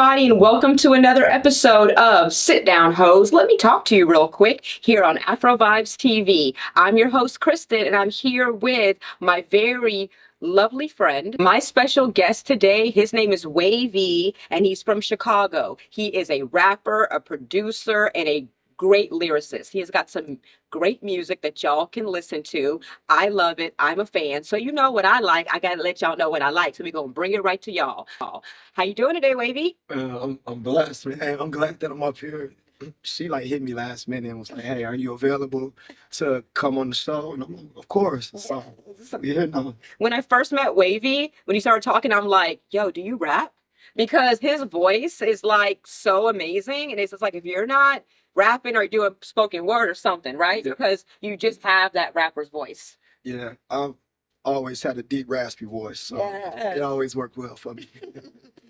everybody, and welcome to another episode of Sit Down Heaux. Let me talk to you real quick here on Afrovibes TV. I'm your host, Christin, and I'm here with my very lovely friend. My special guest today, his name is Wavy, and he's from Chicago. He is a rapper, a producer, and a great lyricist. He has got some great music that y'all can listen to. I love it. I'm a fan. So you know what I like. I gotta let y'all know what I like. So we're gonna bring it right to y'all. How you doing today, Wavy? I'm blessed, man. I'm glad that I'm up here. She like hit me last minute and was like, "Hey, are you available to come on the show?" And I'm like, "Of course." So yeah, no. When I first met Wavy, when he started talking, I'm like, yo, do you rap? Because his voice is like so amazing. And it's just like, if you're not rapping or doing spoken word or something, right? Yeah. Because you just have that rapper's voice. Yeah, I've always had a deep, raspy voice, so Yes. it always worked well for me.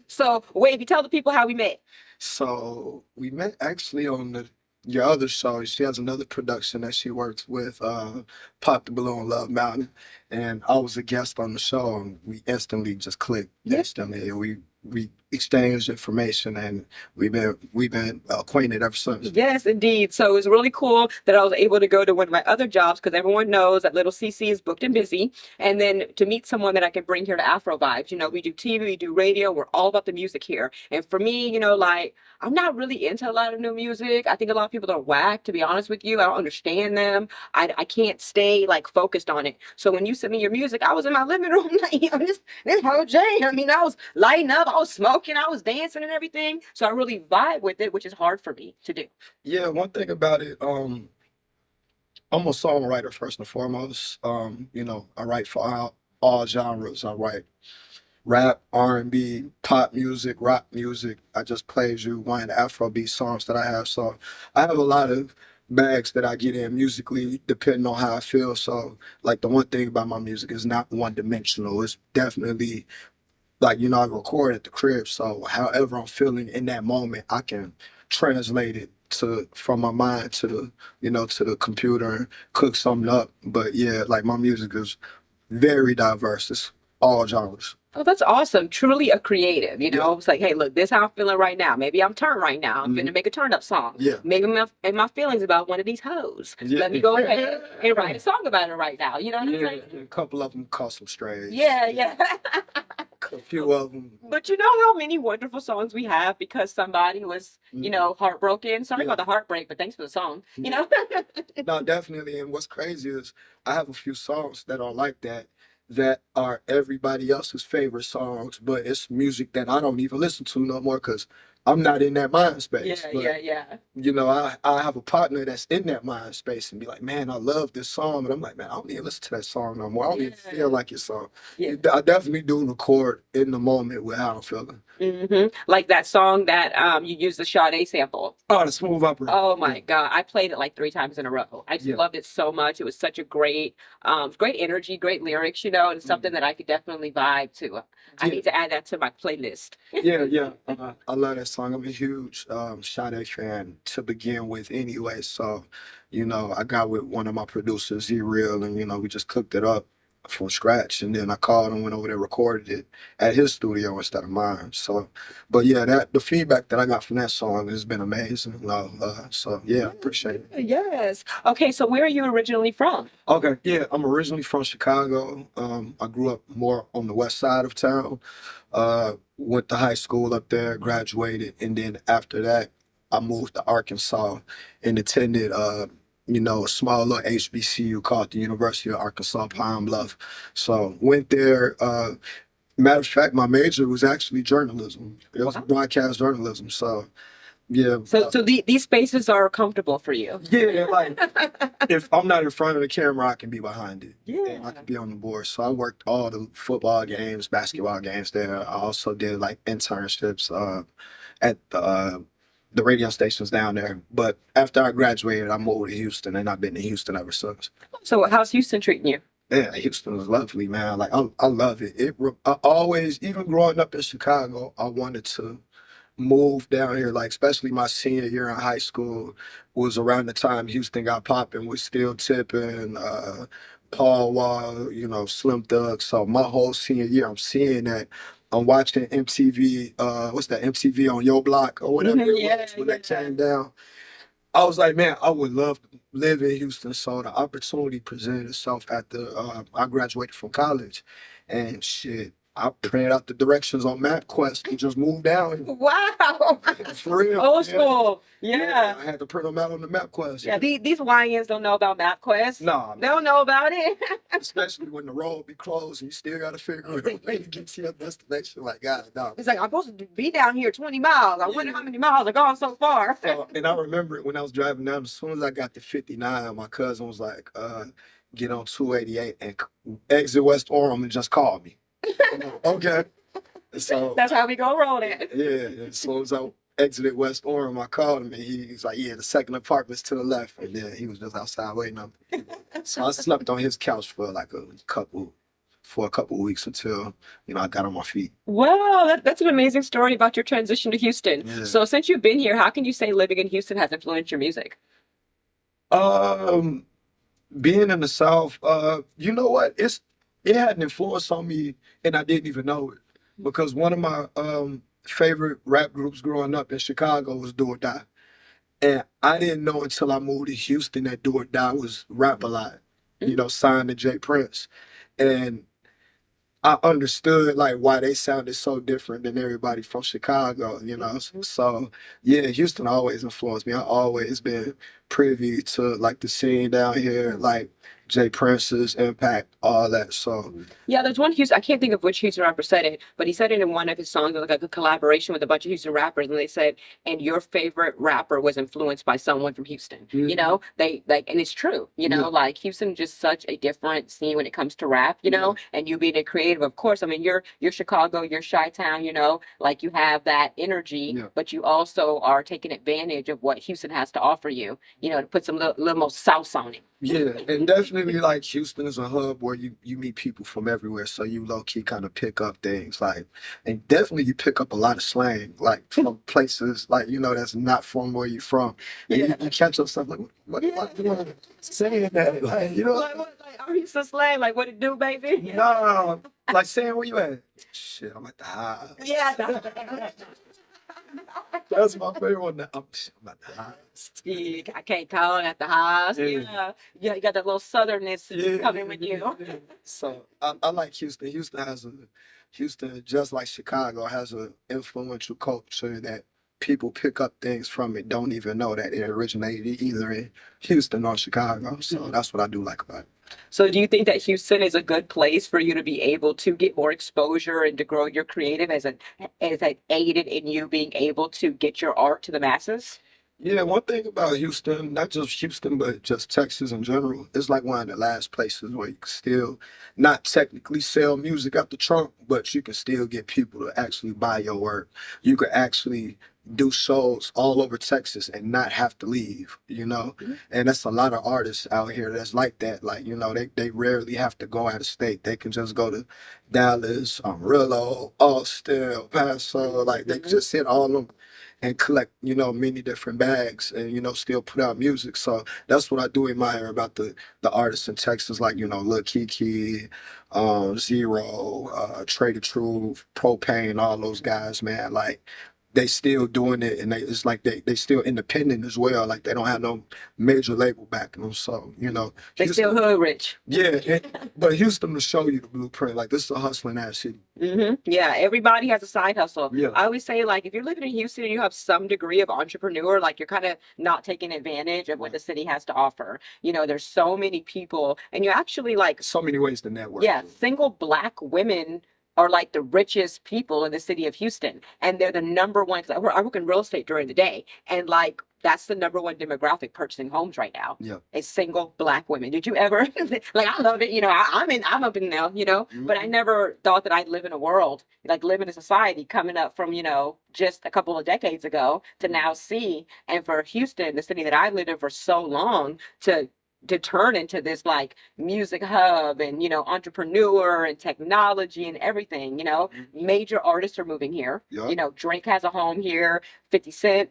So, Wavy, tell the people how we met. So we met actually on your other show. She has another production that she works with, Pop the Balloon Love Mountain, and I was a guest on the show, and we instantly just clicked. Yep. Instantly, and we exchanged information, and we've been acquainted ever since. Yes, indeed. So it was really cool that I was able to go to one of my other jobs because everyone knows that little CC is booked and busy. And then to meet someone that I can bring here to Afrovibes. You know, we do TV, we do radio, we're all about the music here. And for me, you know, like, I'm not really into a lot of new music. I think a lot of people are whack, to be honest with you. I don't understand them. I can't stay like focused on it. So when you sent me your music, I was in my living room like, this whole jam. I mean, I was lighting up, I was smoking, I was dancing and everything. So I really vibe with it, which is hard for me to do. Yeah, one thing about it, I'm a songwriter first and foremost. I write for all genres. I write rap, R&B, pop music, rock music. I just played you one of the Afrobeat songs that I have. So I have a lot of bags that I get in musically depending on how I feel. So like the one thing about my music is not one dimensional. It's definitely like, I record at the crib. So however I'm feeling in that moment, I can translate it to from my mind to the computer and cook something up. But yeah, like my music is very diverse. It's all genres. Oh, that's awesome. Truly a creative, you know? It's like, hey, look, this is how I'm feeling right now. Maybe I'm turned right now. I'm finna make a turn up song. Yeah. Maybe my feelings about one of these hoes. Yeah. Let me go ahead and write a song about it right now. You know what I'm saying? A couple of them cost some strays. Yeah. A few of them. But you know how many wonderful songs we have because somebody was, heartbroken. Sorry about the heartbreak, but thanks for the song. You know? No, definitely. And what's crazy is I have a few songs that are like that are everybody else's favorite songs, but it's music that I don't even listen to no more because I'm not in that mind space. Yeah. I have a partner that's in that mind space and be like, man, I love this song. And I'm like, man, I don't even listen to that song no more. I don't even feel like it's song. Yeah. I definitely do record in the moment with how I'm feeling. Like that song that you used the Sade sample. Oh, the Smooth Operator. Oh my God. I played it like 3 times in a row. I just loved it so much. It was such a great energy, great lyrics, and it's something that I could definitely vibe to. I need to add that to my playlist. Yeah. I love that song. I'm a huge Sade fan to begin with anyway. So, I got with one of my producers, he real, and we just cooked it up from scratch, and then I called him, went over there, recorded it at his studio instead of mine. So, but yeah, the feedback that I got from that song has been amazing. So yeah, I appreciate it. Yes. Okay, so where are you originally from? Okay, yeah, I'm originally from Chicago. I grew up more on the west side of town. Went to high school up there, graduated, and then after that, I moved to Arkansas and attended a small little HBCU called the University of Arkansas Pine Bluff. So went there. Matter of fact, my major was actually journalism. It was broadcast journalism. So yeah. So these spaces are comfortable for you. Yeah, like if I'm not in front of the camera, I can be behind it. Yeah. And I can be on the board. So I worked all the football games, basketball games there. I also did like internships at the radio stations down there. But after I graduated, I moved to Houston, and I've been in Houston ever since. So how's Houston treating you? Yeah, Houston was lovely, man. Like I love it. I always, even growing up in Chicago, I wanted to move down here. Like especially my senior year in high school was around the time Houston got popping with Steel Tippin', Paul Wall, Slim Thug. So my whole senior year, I'm seeing that I'm watching MTV, what's that, MTV on Your Block or whatever it Yeah, was when that came down. I was like, man, I would love to live in Houston. So the opportunity presented itself after I graduated from college. And shit, I printed out the directions on MapQuest and just moved down here. Wow. For real. Old Yeah. school. Yeah. I had to print them out on the MapQuest. Yeah, these YNs don't know about MapQuest. Nah, They don't know about it. especially when the road be closed and you still got to figure out a way to get to your destination. Like, God, no. It's like, I'm supposed to be down here 20 miles. I wonder how many miles I've gone so far. And I remember it when I was driving down, as soon as I got to 59, my cousin was like, get on 288 and exit West Orem and just call me. Okay. So That's how we go rolling. yeah, as soon as I exited West Orem, I called him and he's like, yeah, the second apartment's to the left. And then he was just outside waiting on me. So I slept on his couch for like a couple weeks until, I got on my feet. Wow, that's an amazing story about your transition to Houston. Yeah. So since you've been here, how can you say living in Houston has influenced your music? Being in the South, you know what? It had an influence on me and I didn't even know it. Because one of my favorite rap groups growing up in Chicago was Do or Die. And I didn't know until I moved to Houston that Do or Die was Rap a Lot, signed to Jay Prince. And I understood like why they sounded so different than everybody from Chicago. So yeah, Houston always influenced me. I always been privy to like the scene down here, like Jay Prince's impact, all that. So Yeah, there's one Houston, I can't think of which Houston rapper said it, but he said it in one of his songs, like a collaboration with a bunch of Houston rappers, and they said, and your favorite rapper was influenced by someone from Houston. They like, and it's true, like Houston is just such a different scene when it comes to rap, and you being a creative, of course. I mean, you're Chicago, you're Chi-Town, like you have that energy, but you also are taking advantage of what Houston has to offer you, to put some little more sauce on it. Yeah, and definitely like Houston is a hub where you meet people from everywhere, so you low key kind of pick up things like, and definitely you pick up a lot of slang like from places like that's not from where you're from. And you catch up stuff like what saying that like Like what, like our Houston slang, like what it do, baby? no, like saying where you at. Shit, I'm at the house. Yeah. That's my favorite one. I'm at the house. Yeah, I can't call it at the house. Yeah, you got that little southernness coming with you. So I like Houston. Houston, just like Chicago, has an influential culture that people pick up things from it, don't even know that it originated either in Houston or Chicago. So that's what I do like about it. So do you think that Houston is a good place for you to be able to get more exposure and to grow your creative as it aided in you being able to get your art to the masses? Yeah, one thing about Houston, not just Houston, but just Texas in general, it's like one of the last places where you can still not technically sell music out the trunk, but you can still get people to actually buy your work. You could actually do shows all over Texas and not have to leave, And that's a lot of artists out here that's like that. Like, they rarely have to go out of state. They can just go to Dallas, Amarillo, Austin, El Paso. Like, they can just hit all of them and collect, many different bags and, still put out music. So that's what I do admire about the artists in Texas, like, Lil Kiki, Zero, Trader Truth, Propane, all those guys, man. Like, they still doing it and it's like they still independent as well. Like they don't have no major label backing them. So, They Houston, still hood rich. yeah, but Houston will show you the blueprint. Like this is a hustling ass city. Yeah, everybody has a side hustle. Yeah. I always say, like, if you're living in Houston and you have some degree of entrepreneur, like you're kind of not taking advantage of what the city has to offer. There's so many people, and you actually like So many ways to network. yeah, single Black women are like the richest people in the city of Houston, and they're the number one. Cause I work in real estate during the day, and like that's the number one demographic purchasing homes right now. Yeah. Is single Black women. Did you ever like? I love it. I'm up in there. But I never thought that I'd live in a world like live in a society coming up from just a couple of decades ago to now see, and for Houston, the city that I lived in for so long, to turn into this like music hub and entrepreneur and technology and everything. Major artists are moving here. Drake has a home here, 50 Cent.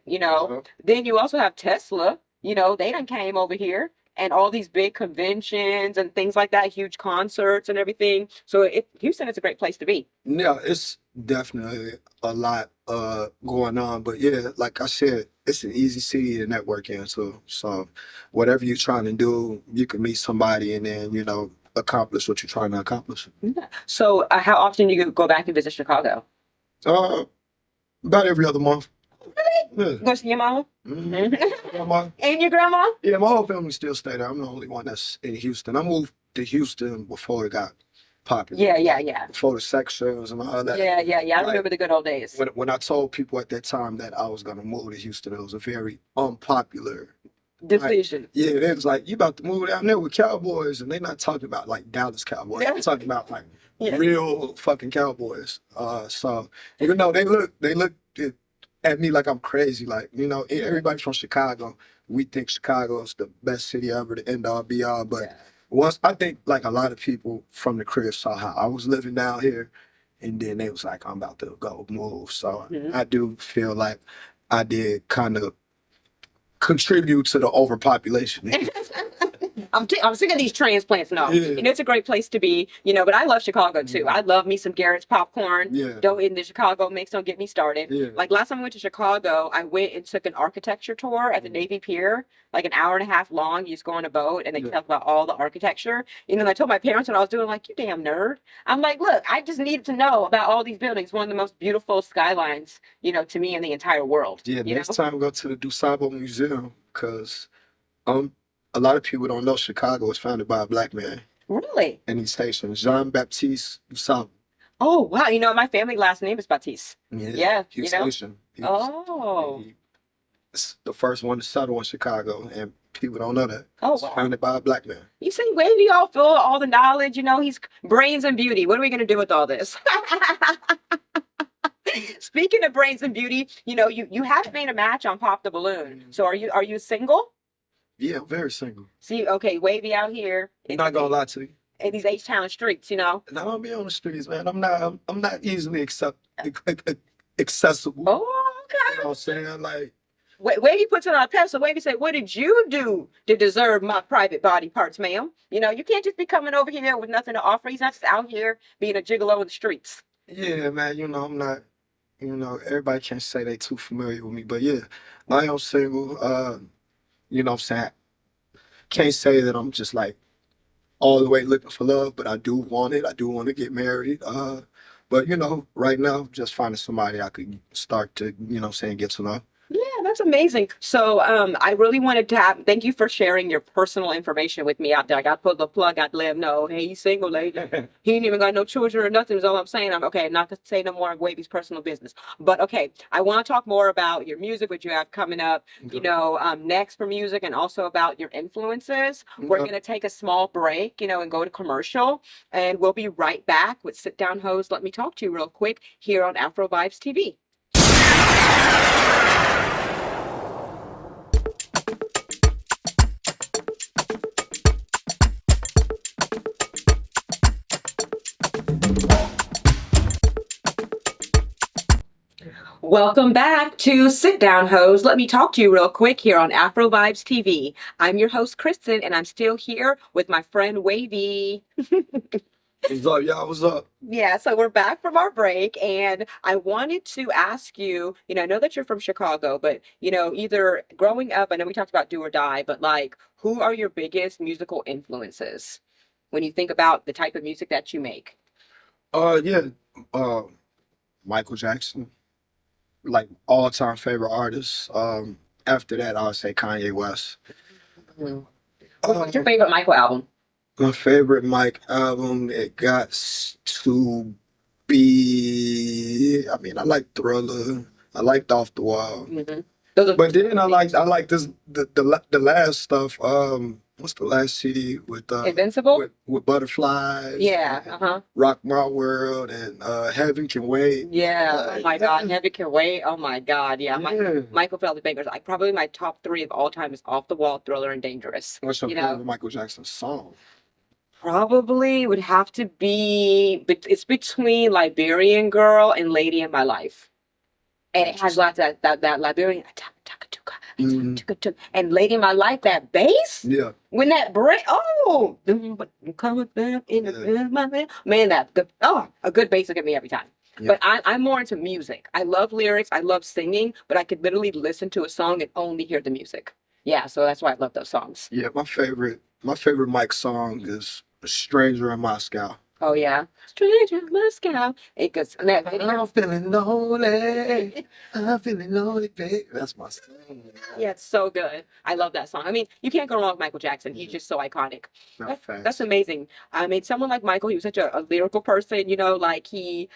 Then you also have Tesla. They done came over here, and all these big conventions and things like that, huge concerts and everything. So Houston is a great place to be. Yeah, it's definitely a lot going on. But yeah, like I said, it's an easy city to network in too. So whatever you're trying to do, you can meet somebody and then, accomplish what you're trying to accomplish. Yeah. So, how often do you go back and visit Chicago? Uh about every other month. Really? Yeah. Go see your mama? Mm-hmm. Grandma. And your grandma? Yeah, my whole family still stay there. I'm the only one that's in Houston. I moved to Houston before it got popular. Yeah. Before the sex shows and all that. Yeah. I Like, remember the good old days. when I told people at that time that I was gonna move to Houston, it was a very unpopular Decision. Yeah, they was like, you about to move down there with Cowboys, and they not talking about like Dallas Cowboys. They're talking about like real fucking Cowboys. So even though they look at me like I'm crazy, like everybody from Chicago, we think Chicago is the best city ever, the end all be all. But once I think like a lot of people from the crib saw how I was living down here, and then they was like, I'm about to go move. So I do feel like I did kind of contribute to the overpopulation. I'm sick of these transplants. No, it's a great place to be, but I love Chicago too. I love me some Garrett's popcorn. Don't in the Chicago mix. Don't get me started. Like last time I went to Chicago, I went and took an architecture tour at the Navy Pier, like an hour and a half long. You just go on a boat and they talk about all the architecture. I told my parents what I was doing, like, you damn nerd. I'm like, look, I just needed to know about all these buildings. One of the most beautiful skylines, to me in the entire world. Yeah, next time go to the DuSable Museum, because a lot of people don't know Chicago was founded by a black man. Really? And he's Haitian, Jean-Baptiste DuSable. Oh, wow. My family last name is Baptiste. Yeah. He's Haitian. It's the first one to settle in Chicago, and people don't know that. Oh, it's founded by a black man. You see, Wavy all full of all the knowledge. He's brains and beauty. What are we going to do with all this? Speaking of brains and beauty, you haven't made a match on Pop the Balloon. So are you single? Yeah, I'm very single. See, okay, Wavy out here. I'm not gonna lie to you. In these H-Town streets, No, I don't be on the streets, man. I'm not easily accessible. Oh, okay. You know what I'm saying? Like, Wavy puts it on a pedestal. Wavy say, "What did you do to deserve my private body parts, ma'am? You can't just be coming over here with nothing to offer. He's not just out here being a gigolo in the streets." Yeah, man. I'm not. Everybody can't say they too familiar with me, but yeah, I am single. What I'm saying? Can't say that I'm just like all the way looking for love, but I do want it. I do want to get married. But right now, just finding somebody I could start to, get to know. Yeah, that's amazing. So I really wanted to thank you for sharing your personal information with me out there. I got to put the plug out to let him know, hey, he's single, lady. He ain't even got no children or nothing is all I'm saying. I'm not going to say no more of Wavy's personal business. But okay, I want to talk more about your music, what you have coming up, next for music, and also about your influences. We're going to take a small break, and go to commercial. And we'll be right back with Sit Down Heaux. Let me talk to you real quick here on Afrovibes TV. Welcome back to Sit Down Heaux. Let me talk to you real quick here on Afrovibes TV. I'm your host, Christin, and I'm still here with my friend, Wavy. What's up, y'all? What's up? Yeah, so we're back from our break, and I wanted to ask you, I know that you're from Chicago, but, either growing up, I know we talked about do or die, but like, who are your biggest musical influences when you think about the type of music that you make? Michael Jackson, like all-time favorite artist. After that, I would say Kanye West. What's your favorite Michael album? My favorite Mike album, it got to be. I like Thriller. I liked Off the Wall. But then I like this the last stuff. What's the last CD with Invincible? With Butterflies? Yeah. Rock My World and Heaven Can Wait. Yeah. Oh my God, Heaven Can Wait. Oh my God, yeah. Michael Phelps Bangers. Probably my top 3 of all time is Off the Wall, Thriller, and Dangerous. What's your favorite Michael Jackson song? Probably would have to be, but it's between Liberian Girl and Lady in My Life. And it has lots of that Liberian, and Lady in My Life, that bass? Yeah. When that break, coming back in man, that good, a good bass will get me every time. But I'm more into music. I love lyrics. I love singing, but I could literally listen to a song and only hear the music. Yeah, so that's why I love those songs. Yeah, my favorite Mike song is "Stranger in Moscow." Oh yeah, Stranger in Moscow. It goes. I'm feeling lonely. I'm feeling lonely, babe. That's my song. Yeah, it's so good. I love that song. I mean, you can't go wrong with Michael Jackson. He's just so iconic. That's amazing. I mean, someone like Michael, he was such a lyrical person, like he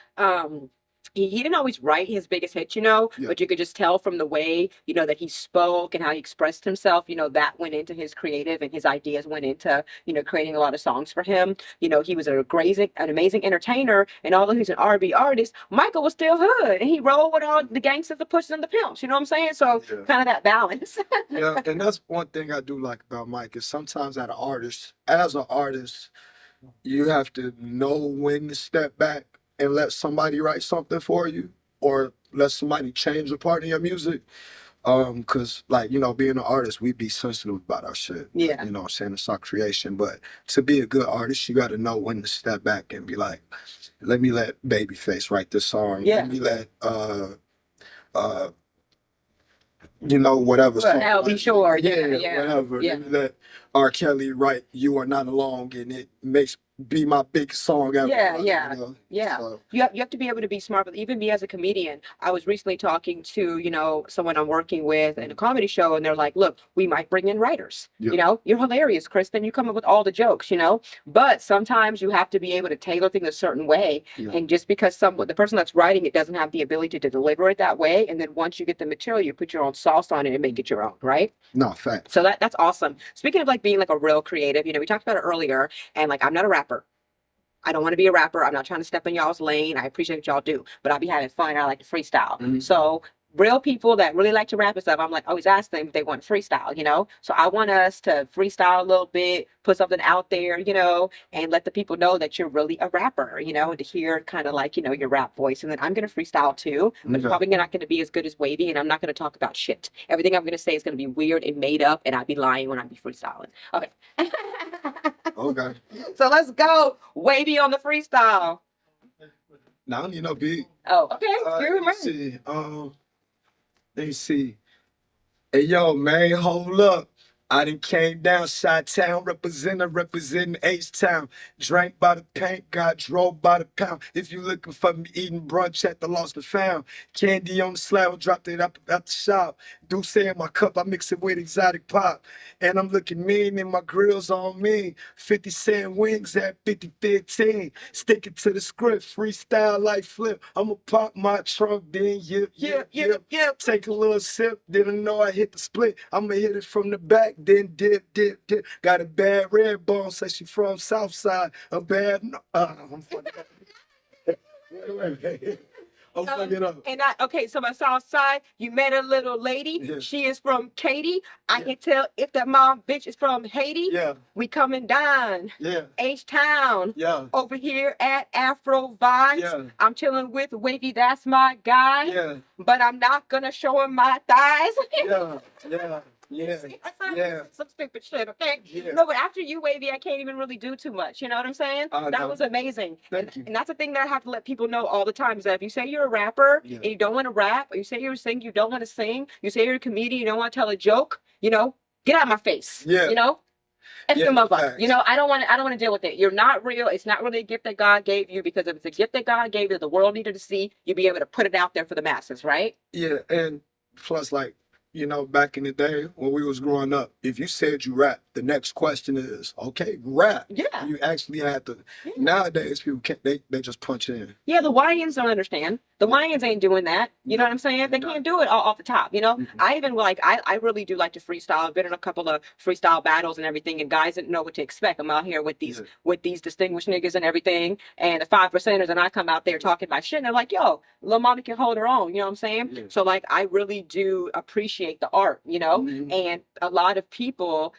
didn't always write his biggest hits, Yeah. but you could just tell from the way, that he spoke and how he expressed himself, that went into his creative and his ideas went into, creating a lot of songs for him. He was an amazing entertainer, and although he's an R&B artist, Michael was still hood, and he rolled with all the gangsters, the pushers, and the pimps. You know what I'm saying? So kind of that balance. Yeah, and that's one thing I do like about Mike is sometimes as an artist, you have to know when to step back and let somebody write something for you or let somebody change a part of your music. Cause like, being an artist, we be sensitive about our shit. Yeah. You know what I'm saying? It's our creation. But to be a good artist, you gotta know when to step back and be like, let me let Babyface write this song. Yeah. Let me let whatever song. I'll be sure. Yeah, whatever. Yeah. Let me let R. Kelly write "You Are Not Alone" and it makes be my biggest song ever. Yeah. So, You have to be able to be smart. But even me as a comedian, I was recently talking to, someone I'm working with in a comedy show, and they're like, look, we might bring in writers. Yeah. You're hilarious, Kristen. You come up with all the jokes, but sometimes you have to be able to tailor things a certain way. Yeah. And just because the person that's writing it doesn't have the ability to deliver it that way, and then once you get the material, you put your own sauce on it and make it your own, right? No, fact. So that's awesome. Speaking of like being like a real creative, we talked about it earlier, and like I'm not a rapper. I don't want to be a rapper. I'm not trying to step in y'all's lane. I appreciate what y'all do, but I'll be having fun. I like to freestyle. Mhm. So real people that really like to rap and stuff, I'm like always ask them if they want to freestyle, So I want us to freestyle a little bit, put something out there, and let the people know that you're really a rapper, and to hear kind of like, your rap voice. And then I'm going to freestyle too, but it's probably not going to be as good as Wavy, and I'm not going to talk about shit. Everything I'm going to say is going to be weird and made up, and I'd be lying when I be freestyling. Okay. Okay. So let's go. Wavy on the freestyle. Now I don't need no beat. Oh, okay. Let me see. Hey, yo, man, hold up. I done came down Chi-Town, representing H-Town. Drank by the pint, got drove by the pound. If you looking for me eating brunch at the Lost and Found, candy on the slab, dropped it up at the shop. Douce in my cup, I mix it with exotic pop. And I'm looking mean and my grill's on me. 50-cent wings at 50-15. Sticking to the script, freestyle like flip. I'ma pop my trunk, then yip. Take a little sip, didn't know I hit the split. I'ma hit it from the back, then dip. Got a bad red bone, say she from Southside. A bad, I'm fucking up. Wait. I'm fucking up. And so my South Side, you met a little lady. Yeah. She is from Katy. I can tell if that mom bitch is from Haiti. Yeah. We coming down. Yeah. H-Town. Yeah. Over here at Afrovibes. Yeah. I'm chilling with Wavy, that's my guy. Yeah. But I'm not gonna show him my thighs. Yeah. Some stupid shit, okay? Yeah. No, but after you, Wavy, I can't even really do too much. You know what I'm saying? That was amazing. Thank you. And that's the thing that I have to let people know all the time is that if you say you're a rapper and you don't want to rap, or you say you're a singer, you don't want to sing, you say you're a comedian, you don't want to tell a joke, get out of my face. Yeah. F your mother. I don't want to deal with it. You're not real. It's not really a gift that God gave you, because if it's a gift that God gave you that the world needed to see, you'd be able to put it out there for the masses, right? Yeah, and plus, like, back in the day when we was growing up, if you said you rap, the next question is, okay, rap. Yeah. You actually had to. Yeah. Nowadays, people can't. They just punch in. Yeah, the YNs don't understand. The YNs ain't doing that. You know what I'm saying? They can't do it all off the top. Mm-hmm. I even I really do like to freestyle. I've been in a couple of freestyle battles and everything, and guys didn't know what to expect. I'm out here with these distinguished niggas and everything, and the 5%ers, and I come out there talking my shit, and they're like, "Yo, Lil Mommy can hold her own." You know what I'm saying? Yeah. So like, I really do appreciate the art. Mm-hmm. And a lot of people,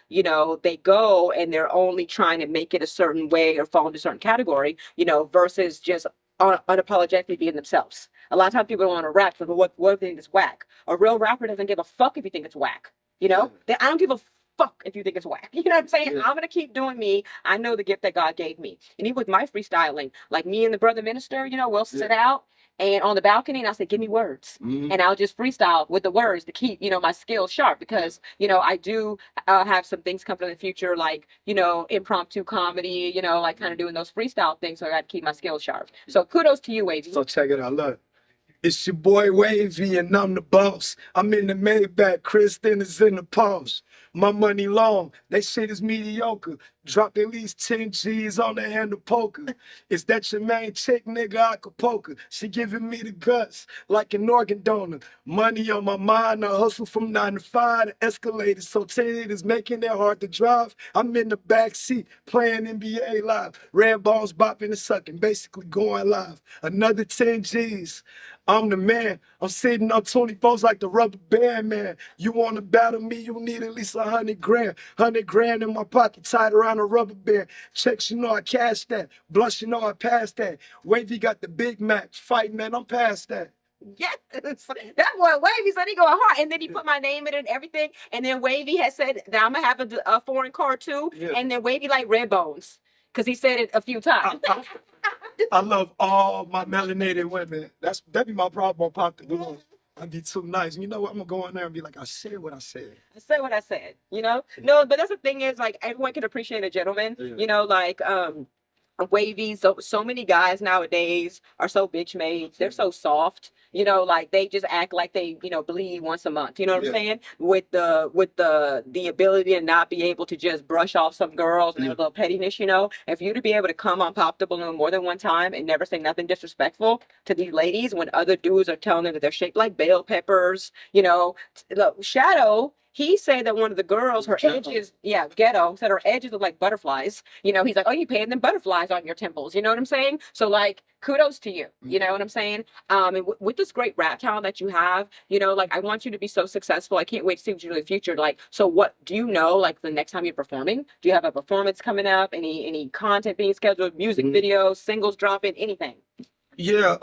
they go and they're only trying to make it a certain way or fall into a certain category, versus just unapologetically being themselves. A lot of times people don't want to rap for what if they think it's whack. A real rapper doesn't give a fuck if you think it's whack. I don't give a fuck if you think it's whack. You know what I'm saying? Yeah. I'm gonna keep doing me. I know the gift that God gave me. And even with my freestyling, like me and the brother minister, we'll sit out and on the balcony, and I said, give me words. Mhm. And I'll just freestyle with the words to keep, my skills sharp, because, I do have some things coming in the future, like, impromptu comedy, like kind of doing those freestyle things. So I got to keep my skills sharp. So kudos to you, Wavy. So check it out. Look. It's your boy Wavy and I'm the boss. I'm in the Maybach, Christin is in the Porsche. My money long, that shit is mediocre. Dropped at least 10 G's on the hand of poker. Is that your main chick, nigga? Acapulco. She giving me the guts like an organ donor. Money on my mind, I hustle from 9 to 5. The escalator so tinted is making it hard to drive. I'm in the back seat playing NBA live. Red balls bopping and sucking, basically going live. Another 10 G's. I'm the man. I'm sitting on 24s like the rubber band man. You want to battle me, you need at least 100 grand. 100 grand in my pocket tied around a rubber band. Checks, you know I cashed that. Blush, you know I passed that. Wavy got the Big Mac. Fight, man, I'm past that. Yes, that boy Wavy said he going hard, and then he put my name in it and everything. And then Wavy has said that I'm gonna have a foreign car too. Yeah. And then Wavy like red bones because he said it a few times. I love all my melanated women. That'd be my problem on Pop the Balloon. I'd be too nice. You know what? I'm gonna go in there and be like, I said what I said. I said what I said. No, but that's the thing is, like, everyone can appreciate a gentleman. Yeah. Like Wavy. So many guys nowadays are so bitch made. They're so soft. Like they just act like they, bleed once a month. You know what I'm saying? With the ability to not be able to just brush off some girls and their little pettiness. If you to be able to come on Pop the Balloon more than one time and never say nothing disrespectful to these ladies when other dudes are telling them that they're shaped like bell peppers. Look, Shadow. He said that one of the girls, her edges, Ghetto, said her edges look like butterflies. He's like, oh, you painting them butterflies on your temples. You know what I'm saying? So, like, kudos to you. You know what I'm saying? And with this great rap talent that you have, like, I want you to be so successful. I can't wait to see what you do in the future. Like, so what do you know, like, the next time you're performing? Do you have a performance coming up? Any content being scheduled? Music videos, singles dropping, anything? Yeah,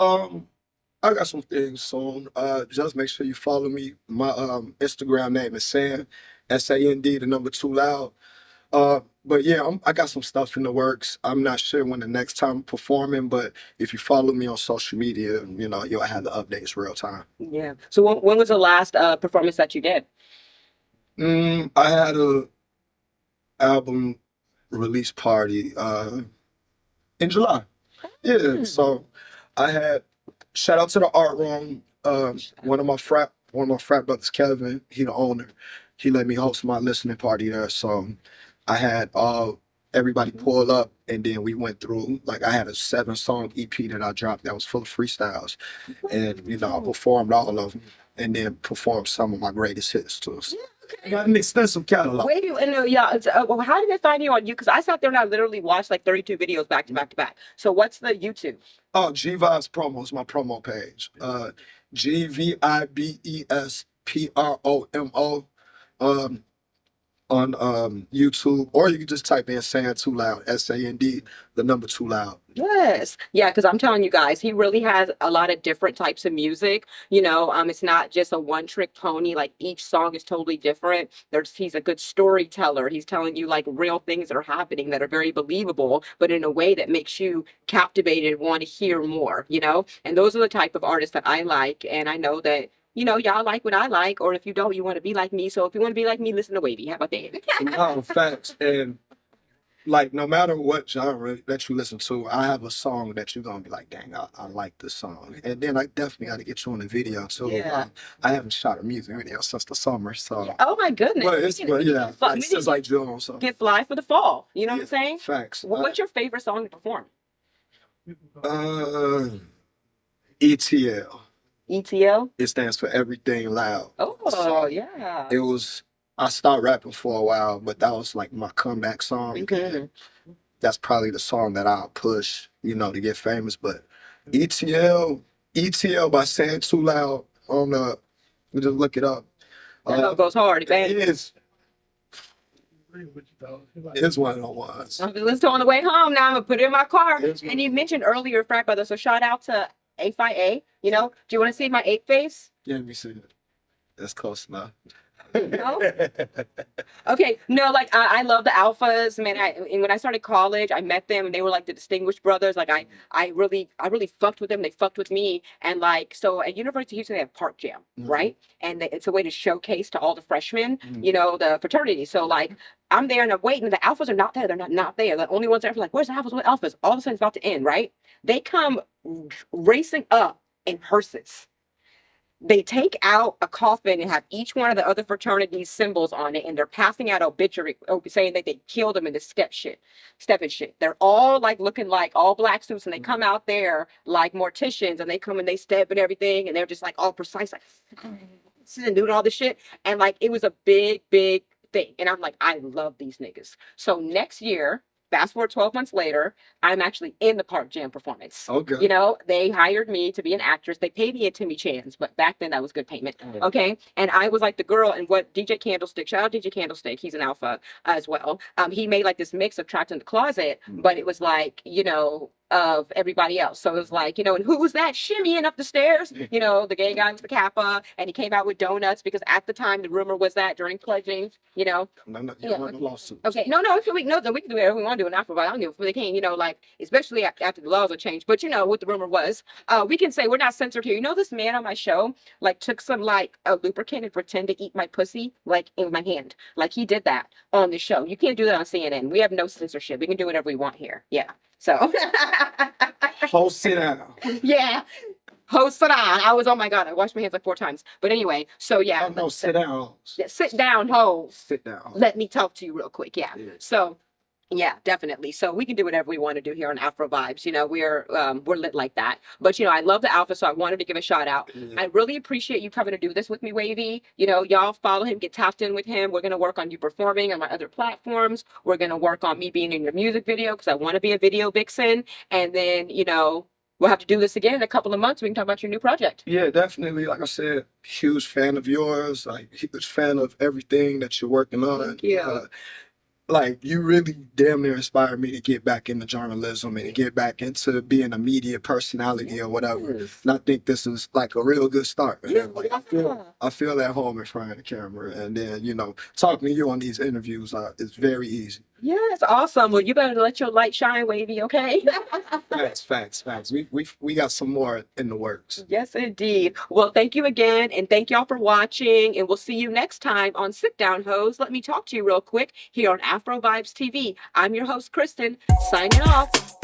I got some things soon. Just make sure you follow me. My Instagram name is Sand, SAND, the number 2 loud. But yeah, I got some stuff in the works. I'm not sure when the next time I'm performing, but if you follow me on social media, you'll have the updates real time. Yeah. So when was the last performance that you did? I had a album release party in July. Yeah, so I had. Shout out to the art room. One of my frat brothers, Kevin, he the owner. He let me host my listening party there. So I had everybody pull up, and then we went through, like, I had a 7-song EP that I dropped that was full of freestyles, and I performed all of them, and then performed some of my greatest hits too. So I got an extensive catalog. Wait, how did they find you on you? Because I sat there and I literally watched like 32 videos back to back to back. So what's the YouTube? Oh, G Vibes Promo is my promo page. GVIBES PROMO on YouTube, or you can just type in Sand Too Loud, SAND, the number 2 loud. Yes. Yeah, because I'm telling you guys, he really has a lot of different types of music. It's not just a one-trick pony. Like, each song is totally different. He's a good storyteller. He's telling you, like, real things that are happening that are very believable, but in a way that makes you captivated and want to hear more, And those are the type of artists that I like, and I know that y'all like what I like, or if you don't, you want to be like me. So if you want to be like me, listen to Wavy. How about that? No, facts. And like, no matter what genre that you listen to, I have a song that you're gonna be like, dang, I like this song. And then I definitely got to get you on the video too. Yeah. I haven't shot a music video since the summer, so. Yeah. Oh my goodness. But since like June, so. Get fly for the fall. You know what I'm saying? Facts. What's your favorite song to perform? ETL. ETL? It stands for Everything Loud. Oh, so yeah. I stopped rapping for a while, but that was like my comeback song. Okay. That's probably the song that I'll push, to get famous. But ETL by Sand Too Loud you just look it up. That goes hard, man. It is. It's one of the ones. I'm just listening on the way home now. I'm gonna put it in my car. And you mentioned earlier, frat brother. So shout out to A5A. Do you want to see my ape face? Yeah, let me see it. That's close enough. No? Okay, no, like I love the alphas, man. And when I started college, I met them, and they were like the distinguished brothers. Like I really fucked with them. They fucked with me, and like so at University of Houston they have Park Jam, right? And it's a way to showcase to all the freshmen, the fraternity. So like I'm there and I'm waiting, and the alphas are not there. They're not there. The only ones there are like, where's the alphas? What alphas? All of a sudden it's about to end, right? They come racing up in hearses. They take out a coffin and have each one of the other fraternities' symbols on it, and they're passing out obituary saying that they killed them in the step and shit. They're all like looking like all black suits, and they come out there like morticians, and they come and they step and everything, and they're just like all precise, like and doing all this shit. And like it was a big, big thing. And I'm like, I love these niggas. So next year, fast forward 12 months later, I'm actually in the Park Jam performance. Okay. They hired me to be an actress. They paid me a Timmy Chan's, but back then that was good payment. Okay. And I was like the girl, and what DJ Candlestick, shout out DJ Candlestick, he's an alpha as well. He made like this mix of Trapped in the Closet, but it was like, of everybody else. So it was like, and who was that shimmying up the stairs? The gay guy with the kappa, and he came out with donuts because at the time the rumor was that during pledging, No, lawsuits. Okay, no, we can do whatever we want to do in Afrovibes. I don't give a fuck. They can't, like, especially after the laws are changed. But what the rumor was, we can say we're not censored here. This man on my show, like, took some like a lubricant and pretend to eat my pussy, like in my hand. Like he did that on the show. You can't do that on CNN. We have no censorship. We can do whatever we want here. Yeah. So. Sit down. Yeah. Host sit down. Oh my God, I washed my hands like 4 times. But anyway, so yeah. Oh, no, sit down. Yeah, sit down, hoes. Sit down. Let me talk to you real quick. Yeah. So. Yeah, definitely. So we can do whatever we want to do here on Afrovibes. We're lit like that. But I love the alpha, so I wanted to give a shout out. I really appreciate you coming to do this with me, Wavy. Y'all follow him, get tapped in with him. We're gonna work on you performing on my other platforms. We're gonna work on me being in your music video because I want to be a video vixen. And then we'll have to do this again in a couple of months. We can talk about your new project. Yeah, definitely. Like I said, huge fan of yours. Like huge fan of everything that you're working on. Thank you. Like you really damn near inspired me to get back into journalism and to get back into being a media personality or whatever. And I think this is like a real good start. Man. Yeah, Like, I feel at home in front of the camera, and then talking to you on these interviews is very easy. Yeah, it's awesome. Well, you better let your light shine, Wavy, okay? Facts. We got some more in the works. Yes, indeed. Well, thank you again, and thank y'all for watching, and we'll see you next time on Sit Down Heaux. Let me talk to you real quick here on Afrovibes TV. I'm your host, Christin, signing off.